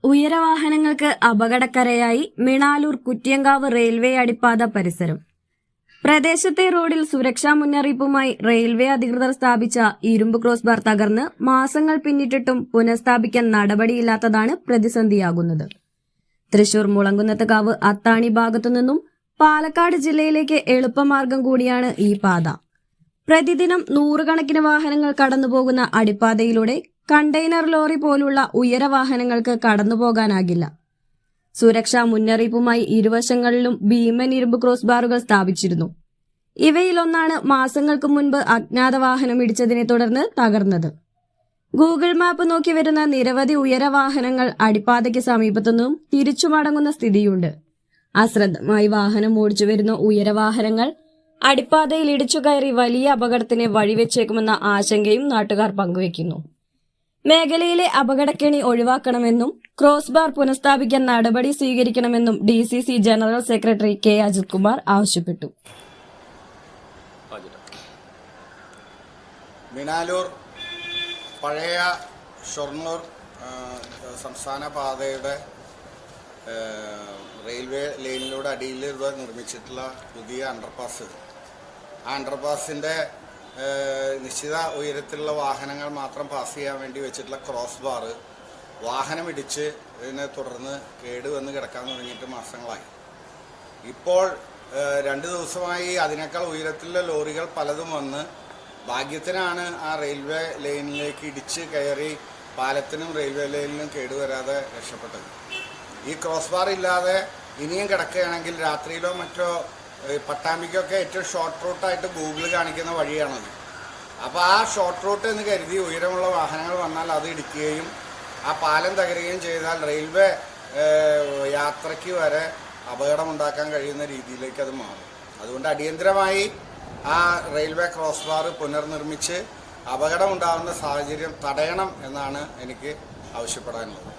ഉയരവാഹനങ്ങൾക്ക് അപകടക്കരയായി Minalur കുറ്റ്യങ്കാവ് railway അടിപ്പാത പരിസരം. പ്രദേശത്തെ റോഡിൽ സുരക്ഷാ മുന്നറിയിപ്പുമായി റെയിൽവേ അധികൃതർ സ്ഥാപിച്ച ഇരുമ്പ് ക്രോസ് ബാർ തകർന്ന് മാസങ്ങൾ പിന്നിട്ടിട്ടും പുനഃസ്ഥാപിക്കാൻ നടപടിയില്ലാത്തതാണ് പ്രതിസന്ധിയാകുന്നത്. തൃശൂർ മുളങ്കുന്നത്തുകാവ് അത്താണി ഭാഗത്തുനിന്നും പാലക്കാട് ജില്ലയിലേക്ക് എളുപ്പമാർഗം കൂടിയാണ് ഈ പാത. പ്രതിദിനം നൂറുകണക്കിന് വാഹനങ്ങൾ കടന്നുപോകുന്ന അടിപ്പാതയിലൂടെ കണ്ടെയ്നർ ലോറി പോലുള്ള ഉയരവാഹനങ്ങൾക്ക് കടന്നുപോകാനാകില്ല. സുരക്ഷാ മുന്നറിയിപ്പുമായി ഇരുവശങ്ങളിലും ഭീമൻ ഇരുമ്പ് ക്രോസ് ബാറുകൾ സ്ഥാപിച്ചിരുന്നു. ഇവയിലൊന്നാണ് മാസങ്ങൾക്ക് മുൻപ് അജ്ഞാത വാഹനം ഇടിച്ചതിനെ തുടർന്ന് തകർന്നത്. ഗൂഗിൾ മാപ്പ് നോക്കി വരുന്ന നിരവധി ഉയരവാഹനങ്ങൾ അടിപ്പാതയ്ക്ക് സമീപത്തുനിന്നും തിരിച്ചു മടങ്ങുന്ന സ്ഥിതിയുണ്ട്. അശ്രദ്ധമായി വാഹനം ഓടിച്ചു വരുന്ന ഉയരവാഹനങ്ങൾ അടിപ്പാതയിൽ ഇടിച്ചു കയറി വലിയ അപകടത്തിന് വഴിവെച്ചേക്കുമെന്ന ആശങ്കയും നാട്ടുകാർ പങ്കുവയ്ക്കുന്നു. മേഖലയിലെ അപകടക്കെണി ഒഴിവാക്കണമെന്നും ക്രോസ് ബാർ പുനഃസ്ഥാപിക്കാൻ നടപടി സ്വീകരിക്കണമെന്നും DCC general secretary K. Ajith Kumar ആവശ്യപ്പെട്ടു. മിനാലൂർ പഴയ ഷൊർണൂർ സംസ്ഥാന പാതയുടെ റെയിൽവേ ലൈനിലൂടെ അടിയിൽ നിർമ്മിച്ചിട്ടുള്ള പുതിയ അണ്ടർപാസ്, ആ അണ്ടർപാസിൻ്റെ നിശ്ചിത ഉയരത്തിലുള്ള വാഹനങ്ങൾ മാത്രം പാസ് ചെയ്യാൻ വേണ്ടി വെച്ചിട്ടുള്ള ക്രോസ് ബാർ വാഹനം ഇടിച്ച് ഇതിനെ തുടർന്ന് കേടുവന്ന് കിടക്കാൻ തുടങ്ങിയിട്ട് മാസങ്ങളായി. ഇപ്പോൾ 2 ദിവസമായി അതിനേക്കാൾ ഉയരത്തിലുള്ള ലോറികൾ പലതും വന്ന് ഭാഗ്യത്തിനാണ് ആ റെയിൽവേ ലൈനിലേക്ക് ഇടിച്ച് കയറി പാലത്തിനും റെയിൽവേ ലൈനിനും കേടുവരാതെ രക്ഷപ്പെട്ടത്. ഈ ക്രോസ് ബാർ ഇല്ലാതെ ഇനിയും കിടക്കുകയാണെങ്കിൽ രാത്രിയിലോ മറ്റോ പട്ടാമ്പിക്കൊക്കെ ഏറ്റവും ഷോർട്ട് റൂട്ടായിട്ട് ഗൂഗിൾ കാണിക്കുന്ന വഴിയാണത്. അപ്പോൾ ആ ഷോർട്ട് റൂട്ട് എന്ന് കരുതി ഉയരമുള്ള വാഹനങ്ങൾ വന്നാൽ അത് ഇടിക്കുകയും ആ പാലം തകരുകയും ചെയ്താൽ റെയിൽവേ യാത്രയ്ക്ക് വരെ അപകടമുണ്ടാക്കാൻ കഴിയുന്ന രീതിയിലേക്ക് അത് മാറും. അതുകൊണ്ട് അടിയന്തരമായി ആ റെയിൽവേ ക്രോസ് ബാർ പുനർനിർമ്മിച്ച് അപകടമുണ്ടാകുന്ന സാഹചര്യം തടയണം എന്നാണ് എനിക്ക് ആവശ്യപ്പെടാനുള്ളത്.